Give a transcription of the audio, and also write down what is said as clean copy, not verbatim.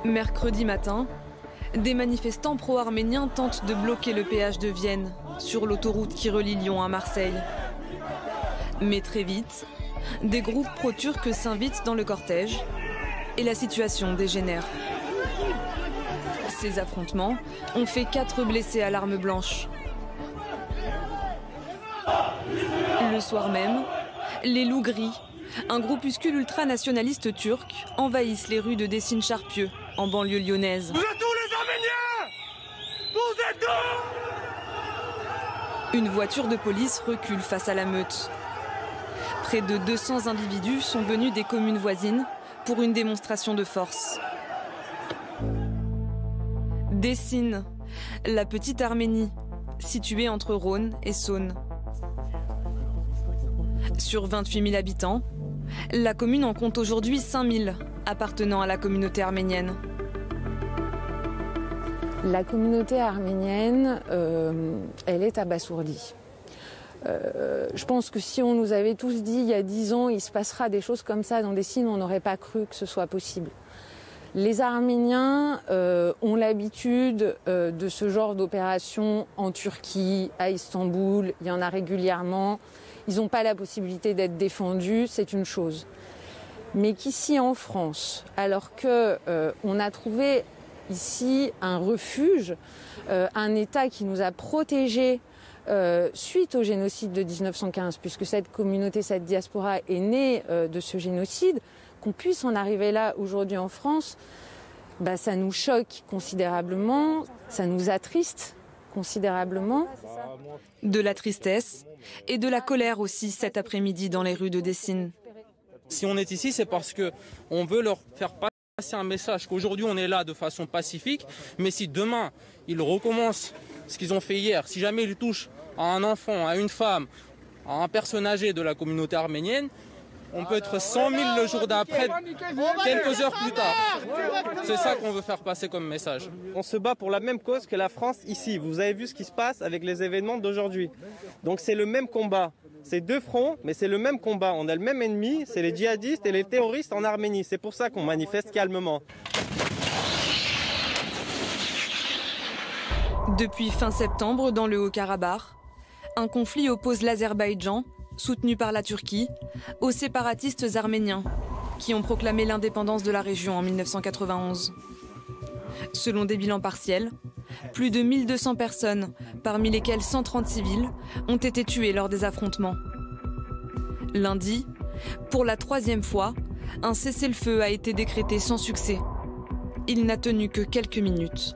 Mercredi matin, des manifestants pro-arméniens tentent de bloquer le péage de Vienne, sur l'autoroute qui relie Lyon à Marseille. Mais très vite, des groupes pro-turcs s'invitent dans le cortège et la situation dégénère. Ces affrontements ont fait 4 blessés à l'arme blanche. Le soir même, les Loups Gris, un groupuscule ultranationaliste turc, envahissent les rues de Décines-Charpieu, en banlieue lyonnaise. Vous êtes où les Arméniens? Vous êtes où? Une voiture de police recule face à la meute. Près de 200 individus sont venus des communes voisines pour une démonstration de force. Décines, la petite Arménie, située entre Rhône et Saône. Sur 28 000 habitants, la commune en compte aujourd'hui 5 000 appartenant à la communauté arménienne. La communauté arménienne, elle est abasourdie. Je pense que si on nous avait tous dit il y a 10 ans il se passera des choses comme ça dans Décines, on n'aurait pas cru que ce soit possible. Les Arméniens ont l'habitude de ce genre d'opération en Turquie, à Istanbul, il y en a régulièrement. Ils n'ont pas la possibilité d'être défendus, c'est une chose. Mais qu'ici en France, alors qu'on a trouvé ici un refuge, un État qui nous a protégés suite au génocide de 1915, puisque cette communauté, cette diaspora est née de ce génocide, qu'on puisse en arriver là aujourd'hui en France, ça nous choque considérablement, ça nous attriste considérablement. De la tristesse et de la colère aussi cet après-midi dans les rues de Décines. Si on est ici, c'est parce qu'on veut leur faire passer un message qu'aujourd'hui on est là de façon pacifique, mais si demain ils recommencent ce qu'ils ont fait hier, si jamais ils touchent à un enfant, à une femme, à un personne âgé de la communauté arménienne, on peut être 100 000 le jour d'après, quelques heures plus tard. C'est ça qu'on veut faire passer comme message. On se bat pour la même cause que la France ici. Vous avez vu ce qui se passe avec les événements d'aujourd'hui. Donc c'est le même combat. C'est 2 fronts, mais c'est le même combat. On a le même ennemi, c'est les djihadistes et les terroristes en Arménie. C'est pour ça qu'on manifeste calmement. Depuis fin septembre, dans le Haut-Karabakh, un conflit oppose l'Azerbaïdjan, soutenu par la Turquie, aux séparatistes arméniens, qui ont proclamé l'indépendance de la région en 1991. Selon des bilans partiels, plus de 1200 personnes, parmi lesquelles 130 civils, ont été tuées lors des affrontements. Lundi, pour la 3e fois, un cessez-le-feu a été décrété sans succès. Il n'a tenu que quelques minutes.